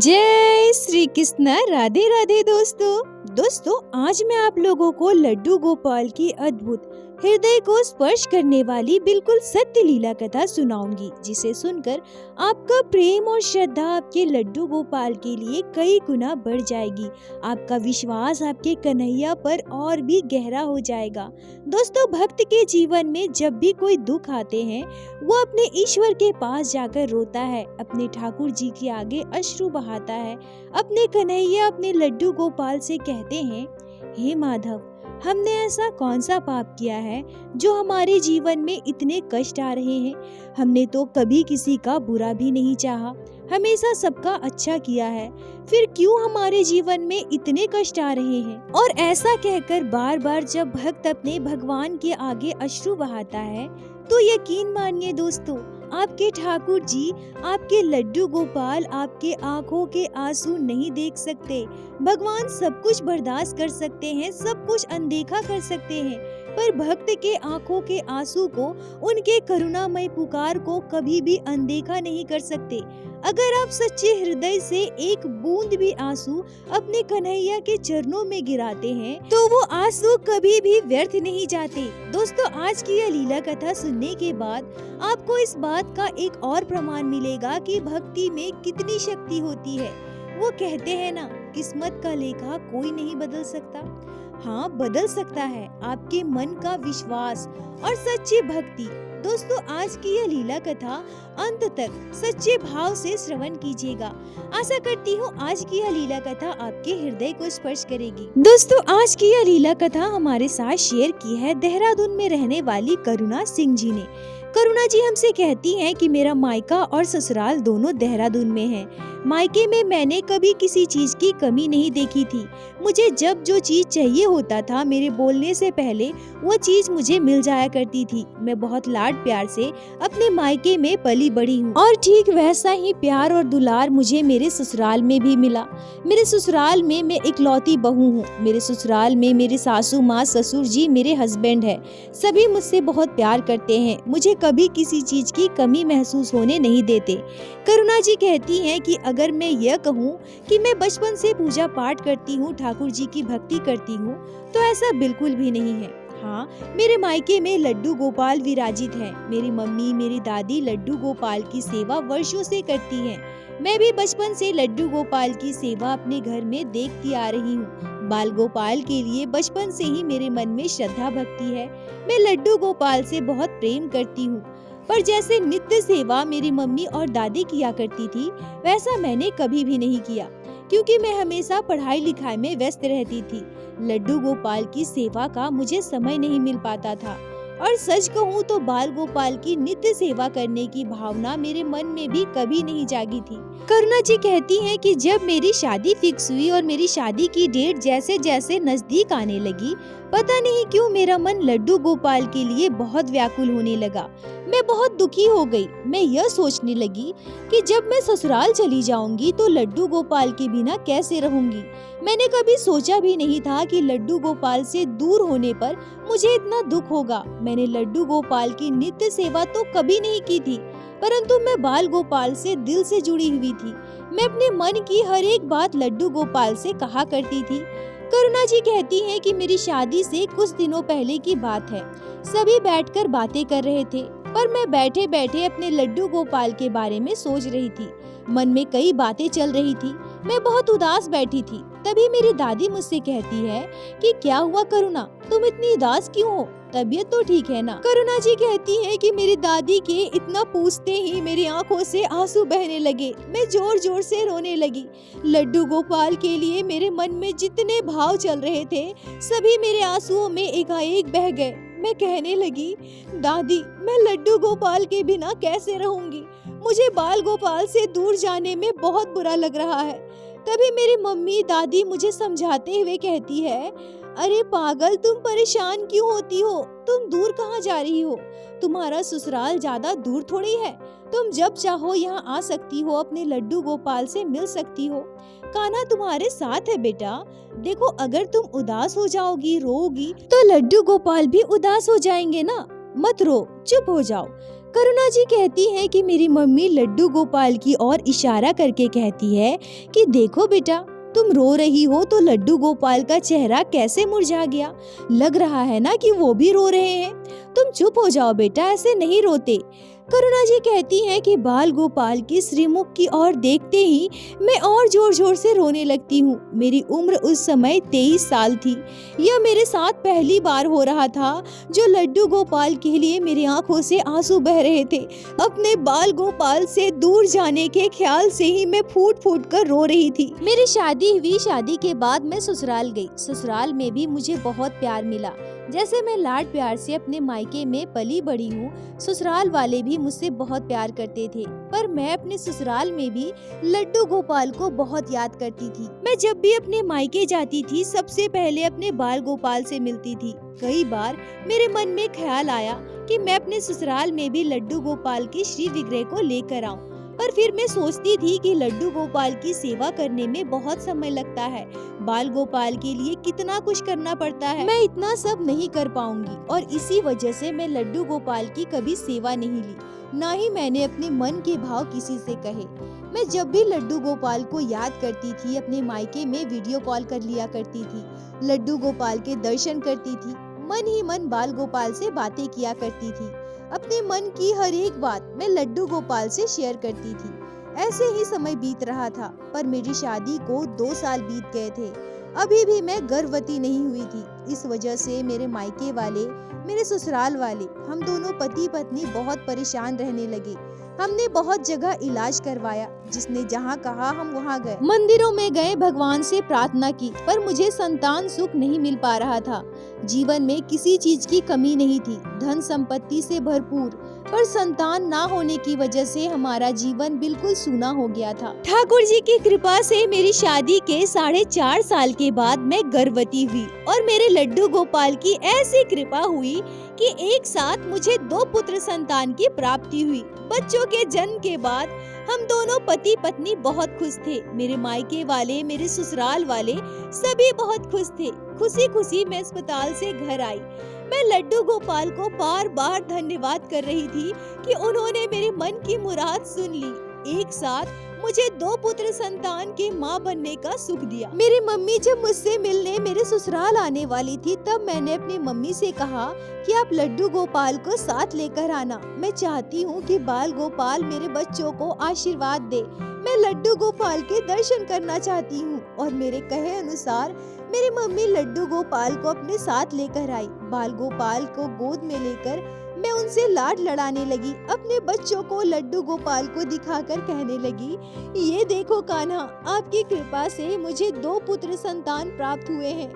जय श्री कृष्ण। राधे राधे दोस्तों आज मैं आप लोगों को लड्डू गोपाल की अद्भुत हृदय को स्पर्श करने वाली बिल्कुल सत्य लीला कथा सुनाऊंगी, जिसे सुनकर आपका प्रेम और श्रद्धा आपके लड्डू गोपाल के लिए कई गुना बढ़ जाएगी। आपका विश्वास आपके कन्हैया पर और भी गहरा हो जाएगा। दोस्तों, भक्त के जीवन में जब भी कोई दुख आते हैं वो अपने ईश्वर के पास जाकर रोता है, अपने ठाकुर जी के आगे अश्रु बहाता है, अपने कन्हैया अपने लड्डू गोपाल से कहते हैं, हे माधव, हमने ऐसा कौन सा पाप किया है जो हमारे जीवन में इतने कष्ट आ रहे हैं। हमने तो कभी किसी का बुरा भी नहीं चाहा, हमेशा सबका अच्छा किया है, फिर क्यों हमारे जीवन में इतने कष्ट आ रहे हैं। और ऐसा कहकर बार बार जब भक्त अपने भगवान के आगे अश्रु बहाता है तो यकीन मानिए दोस्तों, आपके ठाकुर जी, आपके लड्डू गोपाल आपके आंखों के आंसू नहीं देख सकते। भगवान सब कुछ बर्दाश्त कर सकते हैं, सब कुछ अनदेखा कर सकते हैं, पर भक्त के आंखों के आंसू को, उनके करुणामय पुकार को कभी भी अनदेखा नहीं कर सकते। अगर आप सच्चे हृदय से एक बूंद भी आंसू अपने कन्हैया के चरणों में गिराते हैं तो वो आंसू कभी भी व्यर्थ नहीं जाते। दोस्तों, आज की यह लीला कथा सुनने के बाद आपको इस बात का एक और प्रमाण मिलेगा कि भक्ति में कितनी शक्ति होती है। वो कहते हैं ना, किस्मत का लेखा कोई नहीं बदल सकता। हाँ, बदल सकता है आपके मन का विश्वास और सच्ची भक्ति। दोस्तों, आज की यह लीला कथा अंत तक सच्चे भाव से श्रवण कीजिएगा। आशा करती हूँ आज की यह लीला कथा आपके हृदय को स्पर्श करेगी। दोस्तों, आज की यह लीला कथा हमारे साथ शेयर की है देहरादून में रहने वाली करुणा सिंह जी ने। करुणा जी हमसे कहती हैं कि मेरा मायका और ससुराल दोनों देहरादून में है। मायके में मैंने कभी किसी चीज की कमी नहीं देखी थी। मुझे जब जो चीज चाहिए होता था, मेरे बोलने से पहले वो चीज मुझे मिल जाया करती थी। मैं बहुत लाड प्यार से अपने मायके में पली बड़ी हूँ और ठीक वैसा ही प्यार और दुलार मुझे मेरे ससुराल में भी मिला। मेरे ससुराल में मैं इकलौती बहू हूँ। मेरे ससुराल में मेरे सासू माँ, ससुर जी मेरे हस्बैंड है। सभी मुझसे बहुत प्यार करते हैं, मुझे कभी किसी चीज की कमी महसूस होने नहीं देते। करुणा जी कहती हैं कि अगर मैं यह कहूँ कि मैं बचपन से पूजा पाठ करती हूँ, ठाकुर जी की भक्ति करती हूँ, तो ऐसा बिल्कुल भी नहीं है। हाँ, मेरे मायके में लड्डू गोपाल विराजित हैं। मेरी मम्मी, मेरी दादी लड्डू गोपाल की सेवा वर्षों से करती हैं। मैं भी बचपन से लड्डू गोपाल की सेवा अपने घर में देखती आ रही हूँ। बाल गोपाल के लिए बचपन से ही मेरे मन में श्रद्धा भक्ति है। मैं लड्डू गोपाल से बहुत प्रेम करती हूँ, पर जैसे नित्य सेवा मेरी मम्मी और दादी किया करती थी, वैसा मैंने कभी भी नहीं किया, क्योंकि मैं हमेशा पढ़ाई लिखाई में व्यस्त रहती थी। लड्डू गोपाल की सेवा का मुझे समय नहीं मिल पाता था, और सच कहूँ तो बाल गोपाल की नित्य सेवा करने की भावना मेरे मन में भी कभी नहीं जागी थी। करुणा जी कहती हैं कि जब मेरी शादी फिक्स हुई और मेरी शादी की डेट जैसे जैसे नजदीक आने लगी, पता नहीं क्यों मेरा मन लड्डू गोपाल के लिए बहुत व्याकुल होने लगा। मैं बहुत दुखी हो गई। मैं यह सोचने लगी कि जब मैं ससुराल चली जाऊंगी तो लड्डू गोपाल के बिना कैसे रहूंगी। मैंने कभी सोचा भी नहीं था कि लड्डू गोपाल से दूर होने पर मुझे इतना दुख होगा। मैंने लड्डू गोपाल की नित्य सेवा तो कभी नहीं की थी, परंतु मैं बाल गोपाल से दिल से जुड़ी हुई थी। मैं अपने मन की हर एक बात लड्डू गोपाल से कहा करती थी। करुणा जी कहती हैं कि मेरी शादी से कुछ दिनों पहले की बात है। सभी बैठकर बातें कर रहे थे, पर मैं बैठे बैठे अपने लड्डू गोपाल के बारे में सोच रही थी। मन में कई बातें चल रही थी। मैं बहुत उदास बैठी थी। तभी मेरी दादी मुझसे कहती है कि क्या हुआ करुणा, तुम इतनी उदास क्यों हो? तबीयत तो ठीक है ना? करुणा जी कहती हैं कि मेरी दादी के इतना पूछते ही मेरी आंखों से आंसू बहने लगे। मैं जोर जोर से रोने लगी। लड्डू गोपाल के लिए मेरे मन में जितने भाव चल रहे थे, सभी मेरे आंसुओं में एकाएक बह गए। मैं कहने लगी, दादी, मैं लड्डू गोपाल के बिना कैसे रहूंगी? मुझे बाल गोपाल से दूर जाने में बहुत बुरा लग रहा है। तभी मेरी मम्मी दादी मुझे समझाते हुए कहती है, अरे पागल, तुम परेशान क्यों होती हो? तुम दूर कहाँ जा रही हो? तुम्हारा ससुराल ज्यादा दूर थोड़ी है। तुम जब चाहो यहाँ आ सकती हो, अपने लड्डू गोपाल से मिल सकती हो। कान्हा तुम्हारे साथ है बेटा। देखो, अगर तुम उदास हो जाओगी, रोओगी, तो लड्डू गोपाल भी उदास हो जाएंगे ना। मत रो, चुप हो जाओ। करुणा जी कहती है कि मेरी मम्मी लड्डू गोपाल की ओर इशारा करके कहती है कि देखो बेटा, तुम रो रही हो तो लड्डू गोपाल का चेहरा कैसे मुरझा गया। लग रहा है ना कि वो भी रो रहे हैं। तुम चुप हो जाओ बेटा, ऐसे नहीं रोते। करुणा जी कहती हैं कि बाल गोपाल की श्रीमुख की ओर देखते ही मैं और जोर जोर से रोने लगती हूँ। मेरी उम्र उस समय 23 साल थी। यह मेरे साथ पहली बार हो रहा था जो लड्डू गोपाल के लिए मेरी आंखों से आंसू बह रहे थे। अपने बाल गोपाल से दूर जाने के ख्याल से ही मैं फूट फूट कर रो रही थी। मेरी शादी हुई। शादी के बाद मैं ससुराल गई। ससुराल में भी मुझे बहुत प्यार मिला। जैसे मैं लाड प्यार से अपने मायके में पली बड़ी हूँ, ससुराल वाले भी मुझसे बहुत प्यार करते थे। पर मैं अपने ससुराल में भी लड्डू गोपाल को बहुत याद करती थी। मैं जब भी अपने मायके जाती थी सबसे पहले अपने बाल गोपाल से मिलती थी। कई बार मेरे मन में ख्याल आया कि मैं अपने ससुराल में भी लड्डू गोपाल की श्री विग्रह को लेकर आऊं, पर फिर मैं सोचती थी कि लड्डू गोपाल की सेवा करने में बहुत समय लगता है। बाल गोपाल के लिए कितना कुछ करना पड़ता है, मैं इतना सब नहीं कर पाऊंगी। और इसी वजह से मैं लड्डू गोपाल की कभी सेवा नहीं ली, ना ही मैंने अपने मन के भाव किसी से कहे। मैं जब भी लड्डू गोपाल को याद करती थी, अपने मायके में वीडियो कॉल कर लिया करती थी, लड्डू गोपाल के दर्शन करती थी, मन ही मन बाल गोपाल से बातें किया करती थी। अपने मन की हर एक बात मैं लड्डू गोपाल से शेयर करती थी। ऐसे ही समय बीत रहा था, पर मेरी शादी को 2 साल बीत गए थे। अभी भी मैं गर्भवती नहीं हुई थी। इस वजह से मेरे मायके वाले, मेरे ससुराल वाले, हम दोनों पति पत्नी बहुत परेशान रहने लगे। हमने बहुत जगह इलाज करवाया, जिसने जहाँ कहा हम वहाँ गए। मंदिरों में गए, भगवान से प्रार्थना की, पर मुझे संतान सुख नहीं मिल पा रहा था। जीवन में किसी चीज की कमी नहीं थी, धन संपत्ति से भरपूर, पर संतान ना होने की वजह से हमारा जीवन बिल्कुल सूना हो गया था। ठाकुर जी की कृपा से मेरी शादी के 4.5 साल के बाद मैं गर्भवती हुई और मेरे लड्डू गोपाल की ऐसी कृपा हुई कि एक साथ मुझे 2 पुत्र संतान की प्राप्ति हुई। बच्चों के जन्म के बाद हम दोनों पति पत्नी बहुत खुश थे। मेरे मायके वाले, मेरे ससुराल वाले सभी बहुत खुश थे। खुशी खुशी मैं अस्पताल से घर आई। मैं लड्डू गोपाल को बार बार धन्यवाद कर रही थी कि उन्होंने मेरे मन की मुराद सुन ली। एक साथ मुझे 2 पुत्र संतान के माँ बनने का सुख दिया। मेरी मम्मी जब मुझसे मिलने मेरे ससुराल आने वाली थी, तब मैंने अपनी मम्मी से कहा कि आप लड्डू गोपाल को साथ लेकर आना। मैं चाहती हूँ कि बाल गोपाल मेरे बच्चों को आशीर्वाद दे। मैं लड्डू गोपाल के दर्शन करना चाहती हूँ। और मेरे कहे अनुसार मेरी मम्मी लड्डू गोपाल को अपने साथ लेकर आई। बाल गोपाल को गोद में लेकर मैं उनसे लाड लड़ाने लगी। अपने बच्चों को लड्डू गोपाल को दिखाकर कहने लगी, ये देखो कान्हा, आपकी कृपा से मुझे 2 पुत्र संतान प्राप्त हुए हैं।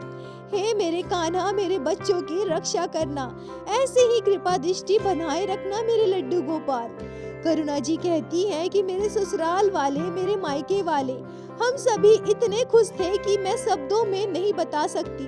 हे मेरे कान्हा, मेरे बच्चों की रक्षा करना, ऐसे ही कृपा दृष्टि बनाए रखना मेरे लड्डू गोपाल। करुणा जी कहती हैं कि मेरे ससुराल वाले, मेरे मायके वाले, हम सभी इतने खुश थे कि मैं शब्दों में नहीं बता सकती।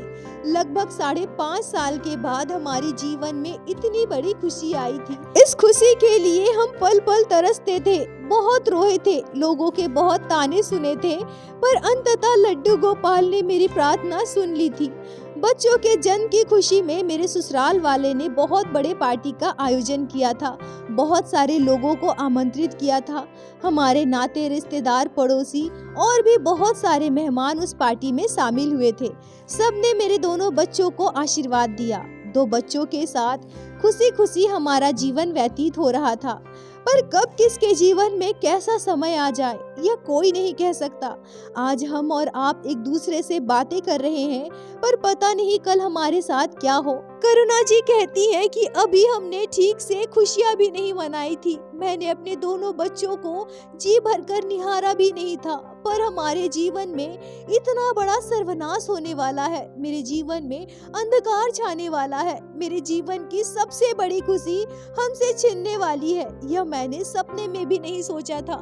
लगभग 5.5 साल के बाद हमारे जीवन में इतनी बड़ी खुशी आई थी। इस खुशी के लिए हम पल पल तरसते थे, बहुत रोए थे, लोगों के बहुत ताने सुने थे, पर अंततः लड्डू गोपाल ने मेरी प्रार्थना सुन ली थी। बच्चों के जन्म की खुशी में मेरे ससुराल वाले ने बहुत बड़े पार्टी का आयोजन किया था। बहुत सारे लोगों को आमंत्रित किया था। हमारे नाते रिश्तेदार, पड़ोसी और भी बहुत सारे मेहमान उस पार्टी में शामिल हुए थे। सबने मेरे दोनों बच्चों को आशीर्वाद दिया। 2 बच्चों के साथ खुशी खुशी हमारा जीवन व्यतीत हो रहा था। पर कब किसके जीवन में कैसा समय आ जाए यह कोई नहीं कह सकता। आज हम और आप एक दूसरे से बातें कर रहे हैं, पर पता नहीं कल हमारे साथ क्या हो। करुणा जी कहती है कि अभी हमने ठीक से खुशियाँ भी नहीं मनाई थी। मैंने अपने दोनों बच्चों को जी भरकर निहारा भी नहीं था, पर हमारे जीवन में इतना बड़ा सर्वनाश होने वाला है। मेरे जीवन में अंधकार छाने वाला है। मेरे जीवन की सबसे बड़ी खुशी हमसे छिनने वाली है। यह मैंने सपने में भी नहीं सोचा था।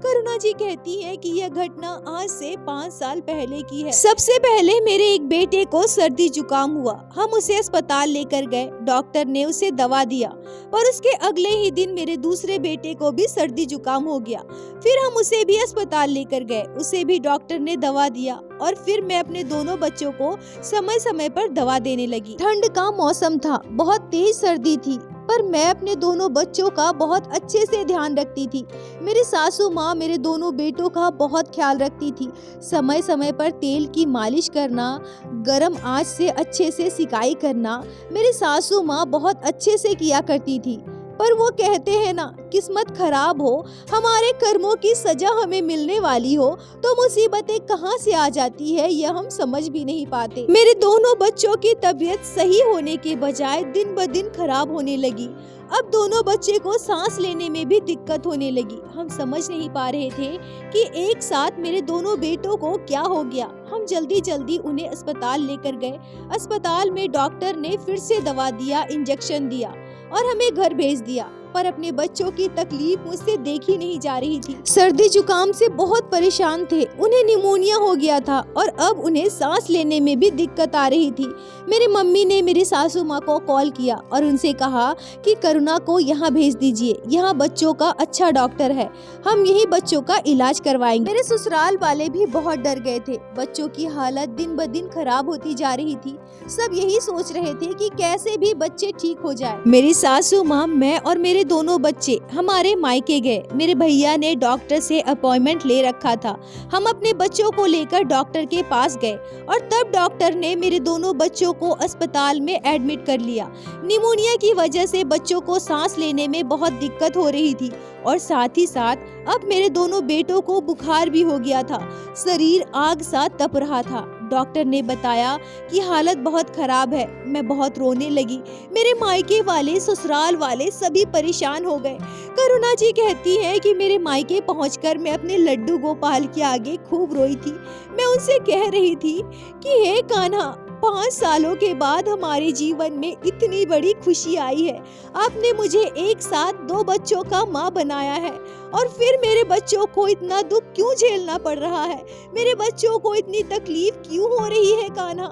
करुणा जी कहती है कि यह घटना आज से 5 साल पहले की है। सबसे पहले मेरे एक बेटे को सर्दी जुकाम हुआ। हम उसे अस्पताल लेकर गए। डॉक्टर ने उसे दवा दिया, पर उसके अगले ही दिन मेरे दूसरे बेटे को भी सर्दी जुकाम हो गया। फिर हम उसे भी अस्पताल लेकर गए। उसे भी डॉक्टर ने दवा दिया और फिर मैं अपने दोनों बच्चों को समय समय पर दवा देने लगी। ठंड का मौसम था, बहुत तेज सर्दी थी। पर मैं अपने दोनों बच्चों का बहुत अच्छे से ध्यान रखती थी। मेरी सासू माँ मेरे दोनों बेटों का बहुत ख्याल रखती थी। समय समय पर तेल की मालिश करना, गरम आंच से अच्छे से सिकाई करना मेरी सासू माँ बहुत अच्छे से किया करती थी। पर वो कहते हैं ना, किस्मत खराब हो, हमारे कर्मों की सजा हमें मिलने वाली हो तो मुसीबतें कहाँ से आ जाती है यह हम समझ भी नहीं पाते। मेरे दोनों बच्चों की तबीयत सही होने के बजाय दिन ब दिन खराब होने लगी। अब दोनों बच्चे को सांस लेने में भी दिक्कत होने लगी। हम समझ नहीं पा रहे थे कि एक साथ मेरे दोनों बेटों को क्या हो गया। हम जल्दी जल्दी उन्हें अस्पताल लेकर गए। अस्पताल में डॉक्टर ने फिर से दवा दिया, इंजेक्शन दिया और हमें घर भेज दिया। पर अपने बच्चों की तकलीफ मुझसे देखी नहीं जा रही थी। सर्दी जुकाम से बहुत परेशान थे, उन्हें निमोनिया हो गया था और अब उन्हें सांस लेने में भी दिक्कत आ रही थी। मेरी मम्मी ने मेरी सासू माँ को कॉल किया और उनसे कहा कि करुणा को यहाँ भेज दीजिए, यहाँ बच्चों का अच्छा डॉक्टर है, हम यही बच्चों का इलाज करवाएंगे। मेरे ससुराल वाले भी बहुत डर गए थे। बच्चों की हालत दिन ब दिन खराब होती जा रही थी। सब यही सोच रहे थे कि कैसे भी बच्चे ठीक हो जाए। मेरी सासू माँ, मैं और मेरे दोनों बच्चे हमारे मायके गए। मेरे भैया ने डॉक्टर से अपॉइंटमेंट ले रखा था। हम अपने बच्चों को लेकर डॉक्टर के पास गए और तब डॉक्टर ने मेरे दोनों बच्चों को अस्पताल में एडमिट कर लिया। निमोनिया की वजह से बच्चों को सांस लेने में बहुत दिक्कत हो रही थी और साथ ही साथ अब मेरे दोनों बेटों को बुखार भी हो गया था। शरीर आग सा तप रहा था। डॉक्टर ने बताया कि हालत बहुत खराब है। मैं बहुत रोने लगी। मेरे मायके वाले, ससुराल वाले सभी परेशान हो गए। करुणा जी कहती हैं कि मेरे मायके पहुंचकर मैं अपने लड्डू गोपाल के आगे खूब रोई थी। मैं उनसे कह रही थी कि हे कान्हा, 5 सालों के बाद हमारे जीवन में इतनी बड़ी खुशी आई है। आपने मुझे एक साथ 2 बच्चों का माँ बनाया है और फिर मेरे बच्चों को इतना दुख क्यों झेलना पड़ रहा है? मेरे बच्चों को इतनी तकलीफ क्यों हो रही है कान्हा?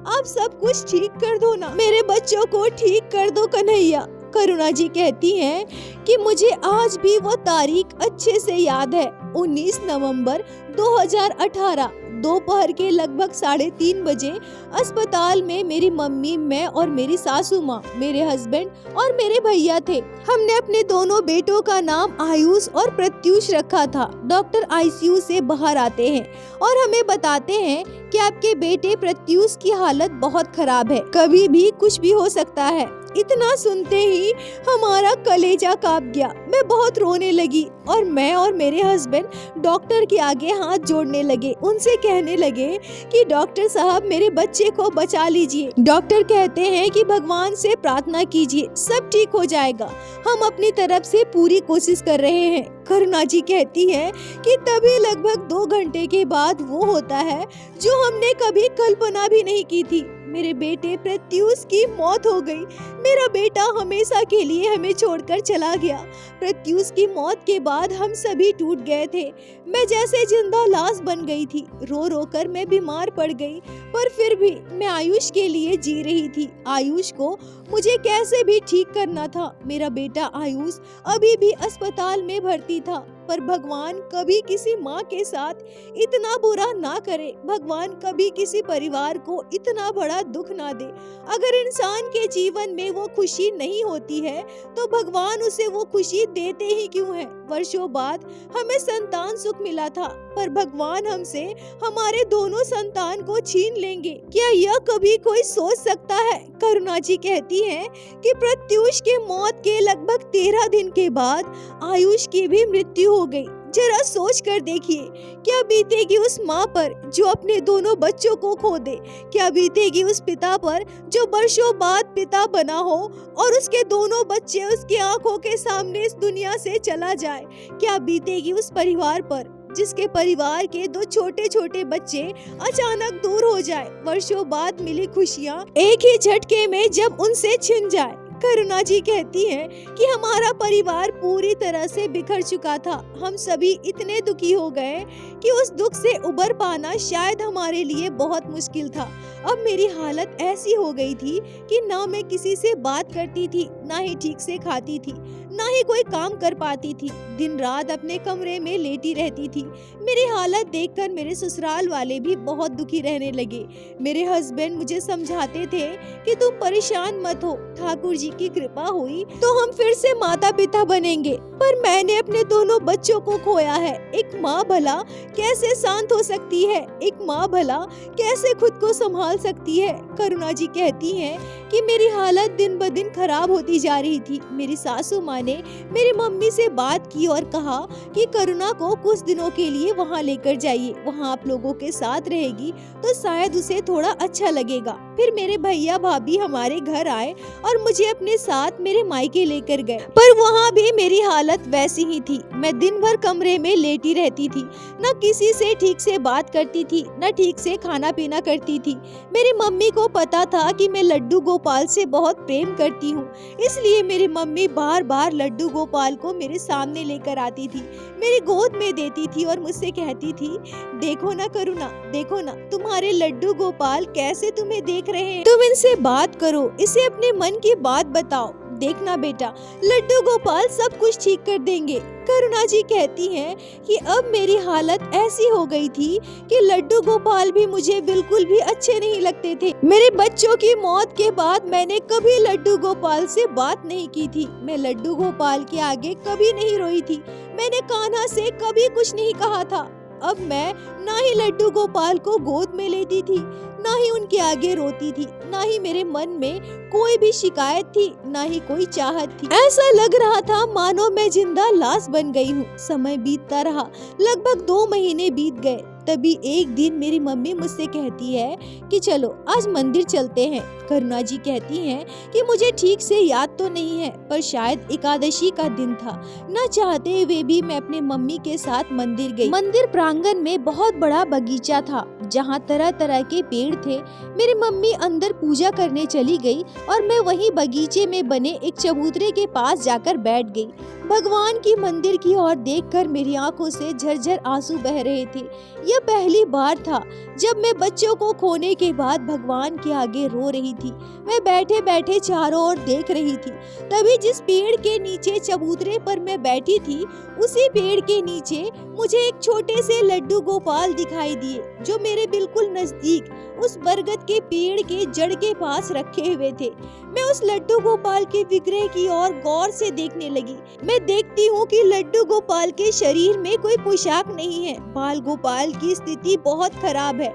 आप सब कुछ ठीक कर दो ना, मेरे बच्चों को ठीक कर दो कन्हैया। करुणा जी कहती हैं कि मुझे आज भी वो तारीख अच्छे से याद है। 19 नवंबर 2018 दोपहर के लगभग 3:30 बजे अस्पताल में मेरी मम्मी, मैं और मेरी सासू माँ, मेरे हस्बैंड और मेरे भैया थे। हमने अपने दोनों बेटों का नाम आयुष और प्रत्यूष रखा था। डॉक्टर आईसीयू से बाहर आते हैं और हमें बताते हैं कि आपके बेटे प्रत्यूष की हालत बहुत खराब है, कभी भी कुछ भी हो सकता है। इतना सुनते ही हमारा कलेजा कांप गया। मैं बहुत रोने लगी और मैं और मेरे हस्बैंड डॉक्टर के आगे हाथ जोड़ने लगे। उनसे कहने लगे कि डॉक्टर साहब, मेरे बच्चे को बचा लीजिए। डॉक्टर कहते हैं कि भगवान से प्रार्थना कीजिए, सब ठीक हो जाएगा। हम अपनी तरफ से पूरी कोशिश कर रहे हैं। करुणा जी कहती है कि तभी लगभग 2 घंटे के बाद वो होता है जो हमने कभी कल्पना भी नहीं की थी। मेरे बेटे प्रत्यूष की मौत हो गई। मेरा बेटा हमेशा के लिए हमें छोड़कर चला गया। प्रत्यूष की मौत के बाद हम सभी टूट गए थे। मैं जैसे जिंदा लाश बन गई थी। रो रो कर मैं बीमार पड़ गई, पर फिर भी मैं आयुष के लिए जी रही थी। आयुष को मुझे कैसे भी ठीक करना था। मेरा बेटा आयुष अभी भी अस्पताल में भर्ती था, पर भगवान कभी किसी माँ के साथ इतना बुरा ना करे। भगवान कभी किसी परिवार को इतना बड़ा दुख ना दे। अगर इंसान के जीवन में वो खुशी नहीं होती है तो भगवान उसे वो खुशी देते ही क्यों है? वर्षों बाद हमें संतान सुख मिला था, पर भगवान हमसे हमारे दोनों संतान को छीन लेंगे। क्या यह कभी कोई सोच सकता है? करुणा जी कहती हैं कि प्रत्यूष के मौत के लगभग 13 दिन के बाद आयुष की भी मृत्यु हो गई। जरा सोच कर देखिए, क्या बीतेगी उस माँ पर जो अपने दोनों बच्चों को खो दे? क्या बीतेगी उस पिता पर जो वर्षों बाद पिता बना हो और उसके दोनों बच्चे उसकी आंखों के सामने इस दुनिया से चला जाए? क्या बीतेगी उस परिवार पर जिसके परिवार के 2 छोटे छोटे बच्चे अचानक दूर हो जाए? वर्षों बाद मिली खुशियाँ एक ही झटके में जब उनसे छिन जाए। करुणा जी कहती हैं कि हमारा परिवार पूरी तरह से बिखर चुका था। हम सभी इतने दुखी हो गए कि उस दुख से उबर पाना शायद हमारे लिए बहुत मुश्किल था। अब मेरी हालत ऐसी हो गई थी कि ना मैं किसी से बात करती थी, ना ही ठीक से खाती थी, ना ही कोई काम कर पाती थी। दिन रात अपने कमरे में लेटी रहती थी। मेरी हालत देखकर मेरे ससुराल वाले भी बहुत दुखी रहने लगे। मेरे हस्बैंड मुझे समझाते थे कि तुम परेशान मत हो, ठाकुर जी की कृपा हुई तो हम फिर से माता पिता बनेंगे। पर मैंने अपने दोनों बच्चों को खोया है। एक माँ भला कैसे शांत हो सकती है, एक माँ भला कैसे खुद को संभाल सकती है। करुणा जी कहती हैं कि मेरी हालत दिन ब दिन खराब होती जा रही थी। मेरी सासू माँ ने मेरी मम्मी से बात की और कहा कि करुणा को कुछ दिनों के लिए वहाँ लेकर जाइए, वहाँ आप लोगों के साथ रहेगी तो शायद उसे थोड़ा अच्छा लगेगा। फिर मेरे भैया भाभी हमारे घर आए और मुझे अपने साथ मेरे मायके लेकर गए, पर वहाँ भी मेरी हालत वैसी ही थी। मैं दिन भर कमरे में लेटी रहती थी, न किसी से ठीक से बात करती थी, न ठीक से खाना पीना करती थी। मेरी मम्मी को पता था कि मैं लड्डू गोपाल से बहुत प्रेम करती हूँ, इसलिए मेरी मम्मी बार बार लड्डू गोपाल को मेरे सामने लेकर आती थी, मेरी गोद में देती थी और मुझसे कहती थी, देखो ना करुणा, देखो ना तुम्हारे लड्डू गोपाल कैसे तुम्हें देख रहे हैं, तुम इनसे बात करो, इसे अपने मन की बात बताओ। देखना बेटा, लड्डू गोपाल सब कुछ ठीक कर देंगे। करुणा जी कहती हैं कि अब मेरी हालत ऐसी हो गई थी कि लड्डू गोपाल भी मुझे बिल्कुल भी अच्छे नहीं लगते थे। मेरे बच्चों की मौत के बाद मैंने कभी लड्डू गोपाल से बात नहीं की थी। मैं लड्डू गोपाल के आगे कभी नहीं रोई थी। मैंने कान्हा से कभी कुछ नहीं कहा था। अब मैं ना ही लड्डू गोपाल को गोद में लेती थी, ना ही उनके आगे रोती थी, ना ही मेरे मन में कोई भी शिकायत थी, ना ही कोई चाहत थी। ऐसा लग रहा था मानो मैं जिंदा लाश बन गई हूँ। समय बीतता रहा, लगभग 2 महीने बीत गए। तभी एक दिन मेरी मम्मी मुझसे कहती है कि चलो आज मंदिर चलते हैं। करुणा जी कहती हैं कि मुझे ठीक से याद तो नहीं है, पर शायद एकादशी का दिन था। न चाहते हुए भी मैं अपने मम्मी के साथ मंदिर गई। मंदिर प्रांगण में बहुत बड़ा बगीचा था, जहाँ तरह तरह के पेड़ थे। मेरी मम्मी अंदर पूजा करने चली गई और मैं वहीं बगीचे में बने एक चबूतरे के पास जाकर बैठ गई। भगवान की मंदिर की ओर देखकर मेरी आंखों से झरझर आंसू बह रहे थे। यह पहली बार था जब मैं बच्चों को खोने के बाद भगवान के आगे रो रही थी। मैं बैठे बैठे चारों ओर देख रही थी। तभी जिस पेड़ के नीचे चबूतरे पर मैं बैठी थी, उसी पेड़ के नीचे मुझे एक छोटे से लड्डू गोपाल दिखाई दिए, जो मेरे बिल्कुल नजदीक उस बरगद के पेड़ के जड़ के पास रखे हुए थे। मैं उस लड्डू गोपाल के विग्रह की ओर गौर से देखने लगी। मैं देखती हूँ कि लड्डू गोपाल के शरीर में कोई पोशाक नहीं है। बाल गोपाल की स्थिति बहुत खराब है।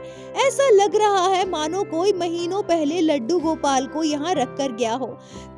ऐसा लग रहा है मानो कोई महीनों पहले लड्डू गोपाल को यहाँ रख कर गया हो।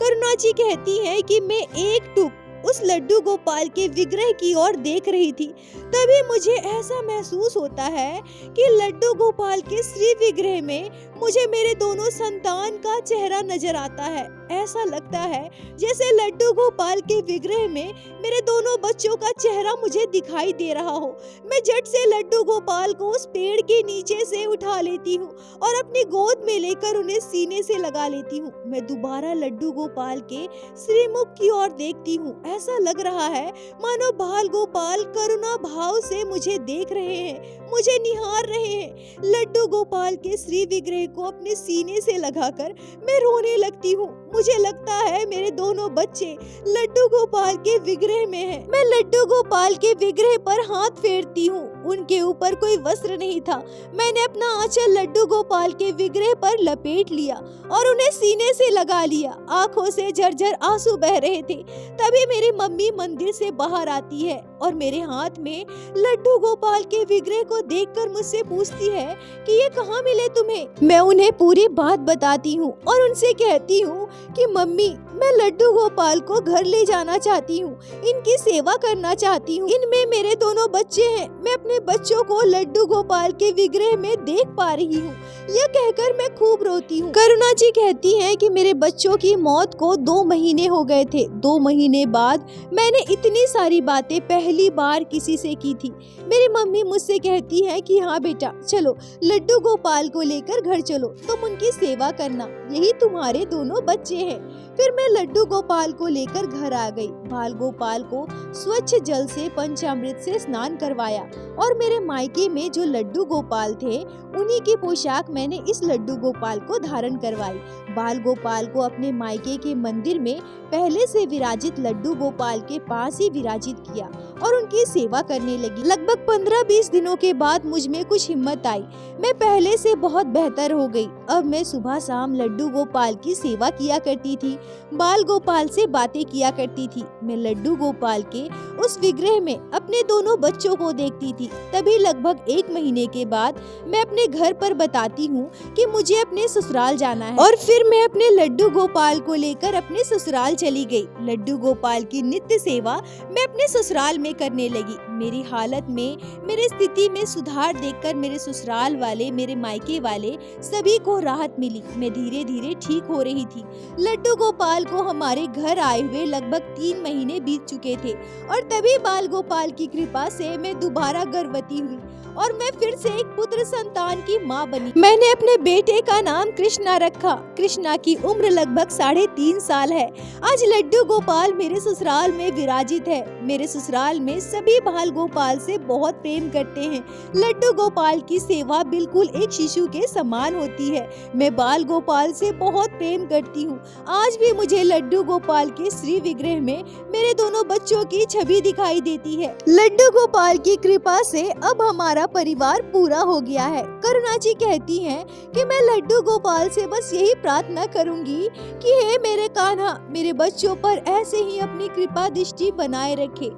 करुणा जी कहती है कि मैं एकटुक उस लड्डू गोपाल के विग्रह की ओर देख रही थी। तभी मुझे ऐसा महसूस होता है कि लड्डू गोपाल के श्री विग्रह में मुझे मेरे दोनों संतान का चेहरा नजर आता है। ऐसा लगता है जैसे लड्डू गोपाल के विग्रह में मेरे दोनों बच्चों का चेहरा मुझे दिखाई दे रहा हो। मैं झट से लड्डू गोपाल को उस पेड़ के नीचे से उठा लेती हूँ और अपनी गोद में लेकर उन्हें सीने से लगा लेती हूँ। मैं दोबारा लड्डू गोपाल के श्रीमुख की ओर देखती हूँ। ऐसा लग रहा है मानो बाल गोपाल करुणा भाव से मुझे देख रहे हैं, मुझे निहार रहे हैं। लड्डू गोपाल के श्री विग्रह को अपने सीने से लगाकर मैं रोने लगती हूँ। मुझे लगता है मेरे दोनों बच्चे लड्डू गोपाल के विग्रह में हैं। मैं लड्डू गोपाल के विग्रह पर हाथ फेरती हूँ। उनके ऊपर कोई वस्त्र नहीं था। मैंने अपना आंचल लड्डू गोपाल के विग्रह पर लपेट लिया और उन्हें सीने से लगा लिया। आंखों से झरझर आंसू बह रहे थे। तभी मेरी मम्मी मंदिर से बाहर आती है और मेरे हाथ में लड्डू गोपाल के विग्रह को देखकर मुझसे पूछती है कि ये कहाँ मिले तुम्हें। मैं उन्हें पूरी बात बताती हूँ और उनसे कहती हूँ कि मम्मी, मैं लड्डू गोपाल को घर ले जाना चाहती हूँ, इनकी सेवा करना चाहती हूँ। इनमें मेरे दोनों बच्चे हैं। मैं अपने बच्चों को लड्डू गोपाल के विग्रह में देख पा रही हूँ। यह कहकर मैं खूब रोती हूँ। करुणा जी कहती हैं कि मेरे बच्चों की मौत को 2 महीने हो गए थे। 2 महीने बाद मैंने इतनी सारी बातें पहली बार किसी से की थी। मेरी मम्मी मुझसे कहती है कि हाँ बेटा, चलो लड्डू गोपाल को लेकर घर चलो, तुम उनकी सेवा करना, यही तुम्हारे दोनों बच्चे हैं। फिर मैं लड्डू गोपाल को लेकर घर आ गई। बाल गोपाल को स्वच्छ जल से पंचामृत से स्नान करवाया और मेरे मायके में जो लड्डू गोपाल थे, उन्हीं की पोशाक मैंने इस लड्डू गोपाल को धारण करवाई। बाल गोपाल को अपने मायके के मंदिर में पहले से विराजित लड्डू गोपाल के पास ही विराजित किया और उनकी सेवा करने लगी। लगभग 15-20 दिनों के बाद मुझ में कुछ हिम्मत आई। मैं पहले से बहुत बेहतर हो गई। अब मैं सुबह शाम लड्डू गोपाल की सेवा किया करती थी, बाल गोपाल से बातें किया करती थी। मैं लड्डू गोपाल के उस विग्रह में अपने दोनों बच्चों को देखती थी। तभी लगभग 1 महीने के बाद मैं अपने घर पर बताती हूँ कि मुझे अपने ससुराल जाना है, और फिर मैं अपने लड्डू गोपाल को लेकर अपने ससुराल चली गई। लड्डू गोपाल की नित्य सेवा मैं अपने ससुराल में करने लगी। मेरी हालत में, मेरी स्थिति में सुधार देखकर मेरे ससुराल वाले, मेरे मायके वाले सभी को राहत मिली। मैं धीरे धीरे ठीक हो रही थी। लड्डू गोपाल को हमारे घर आए हुए लगभग 3 महीने बीत चुके थे, और तभी बाल गोपाल की कृपा से मैं दोबारा गर्भवती हुई और मैं फिर से एक पुत्र संतान की माँ बनी। मैंने अपने बेटे का नाम कृष्णा रखा। कृष्णा की उम्र लगभग 3.5 साल है। आज लड्डू गोपाल मेरे ससुराल में विराजित है। मेरे ससुराल में सभी बाल गोपाल से बहुत प्रेम करते हैं। लड्डू गोपाल की सेवा बिल्कुल एक शिशु के समान होती है। मैं बाल गोपाल से बहुत प्रेम करती हूँ। आज भी मुझे लड्डू गोपाल के श्री विग्रह में मेरे दोनों बच्चों की छवि दिखाई देती है। लड्डू गोपाल की कृपा से अब हमारा परिवार पूरा हो गया है। करुणा जी कहती हैं कि मैं लड्डू गोपाल से बस यही प्रार्थना करूंगी कि हे मेरे कान्हा, मेरे बच्चों पर ऐसे ही अपनी कृपा दृष्टि बनाए रखे।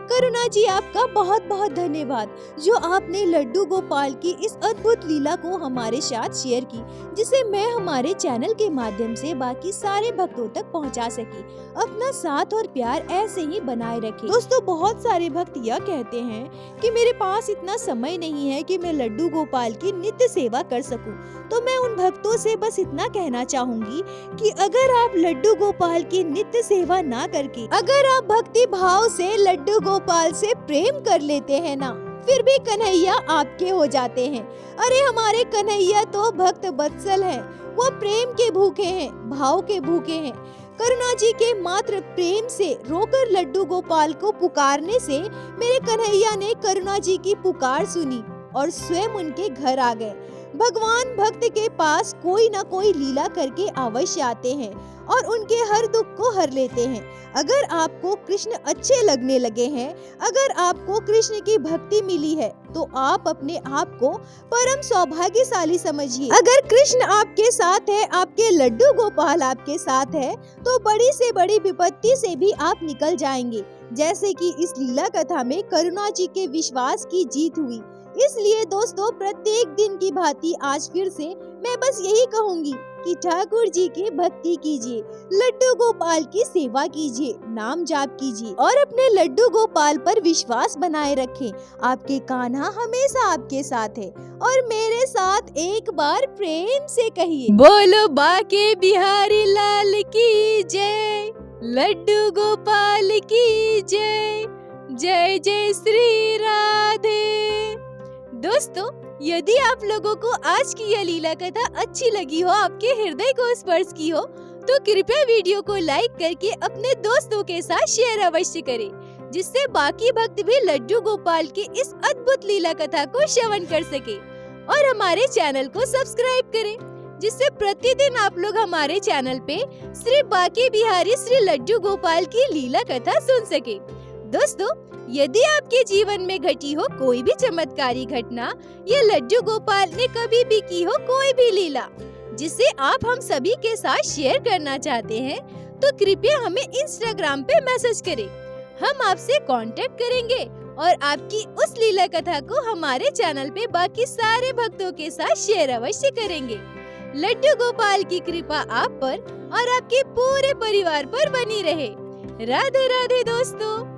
करुणा जी, आपका बहुत बहुत धन्यवाद जो आपने लड्डू गोपाल की इस अद्भुत लीला को हमारे साथ शेयर की, जिसे मैं हमारे चैनल के माध्यम से बाकी सारे भक्तों तक पहुंचा सकी। अपना साथ और प्यार ऐसे ही बनाए रखें। दोस्तों, बहुत सारे भक्त यह कहते हैं कि मेरे पास इतना समय नहीं है कि मैं लड्डू गोपाल की नित्य सेवा कर सकूं। तो मैं उन भक्तों से बस इतना कहना चाहूंगी कि अगर आप लड्डू गोपाल की नित्य सेवा ना करके, अगर आप भक्ति भाव से लड्डू गोपाल से प्रेम कर लेते हैं ना, फिर भी कन्हैया आपके हो जाते हैं। अरे हमारे कन्हैया तो भक्त वत्सल हैं। वो प्रेम के भूखे हैं, भाव के भूखे हैं। करुणा जी के मात्र प्रेम से रोकर लड्डू गोपाल को पुकारने से मेरे कन्हैया ने करुणा जी की पुकार सुनी और स्वयं उनके घर आ गए। भगवान भक्त के पास कोई न कोई लीला करके अवश्य आते हैं और उनके हर दुख को हर लेते हैं। अगर आपको कृष्ण अच्छे लगने लगे हैं, अगर आपको कृष्ण की भक्ति मिली है, तो आप अपने आप को परम सौभाग्यशाली समझिए। अगर कृष्ण आपके साथ है, आपके लड्डू गोपाल आपके साथ है, तो बड़ी से बड़ी विपत्ति से भी आप निकल जाएंगे। जैसे कि इस लीला कथा में करुणा जी के विश्वास की जीत हुई। इसलिए दोस्तों, प्रत्येक दिन की भांति आज फिर से मैं बस यही कहूंगी कि ठाकुर जी की भक्ति कीजिए, लड्डू गोपाल की सेवा कीजिए, नाम जाप कीजिए और अपने लड्डू गोपाल पर विश्वास बनाए रखें। आपके कान्हा हमेशा आपके साथ है। और मेरे साथ एक बार प्रेम से कहिए, बोलो बाके बिहारी लाल की जय, लड्डू गोपाल की जय, जय जय श्री राधे। दोस्तों, यदि आप लोगों को आज की यह लीला कथा अच्छी लगी हो, आपके हृदय को स्पर्श की हो, तो कृपया वीडियो को लाइक करके अपने दोस्तों के साथ शेयर अवश्य करें, जिससे बाकी भक्त भी लड्डू गोपाल की इस अद्भुत लीला कथा को श्रवण कर सके। और हमारे चैनल को सब्सक्राइब करें, जिससे प्रतिदिन आप लोग हमारे चैनल पे श्री बाके बिहारी श्री लड्डू गोपाल की लीला कथा सुन सके। दोस्तों, यदि आपके जीवन में घटी हो कोई भी चमत्कारी घटना या लड्डू गोपाल ने कभी भी की हो कोई भी लीला, जिसे आप हम सभी के साथ शेयर करना चाहते हैं, तो कृपया हमें इंस्टाग्राम पे मैसेज करें। हम आपसे कांटेक्ट करेंगे और आपकी उस लीला कथा को हमारे चैनल पे बाकी सारे भक्तों के साथ शेयर अवश्य करेंगे। लड्डू गोपाल की कृपा आप पर और आपके पूरे परिवार पर बनी रहे। राधे राधे दोस्तों।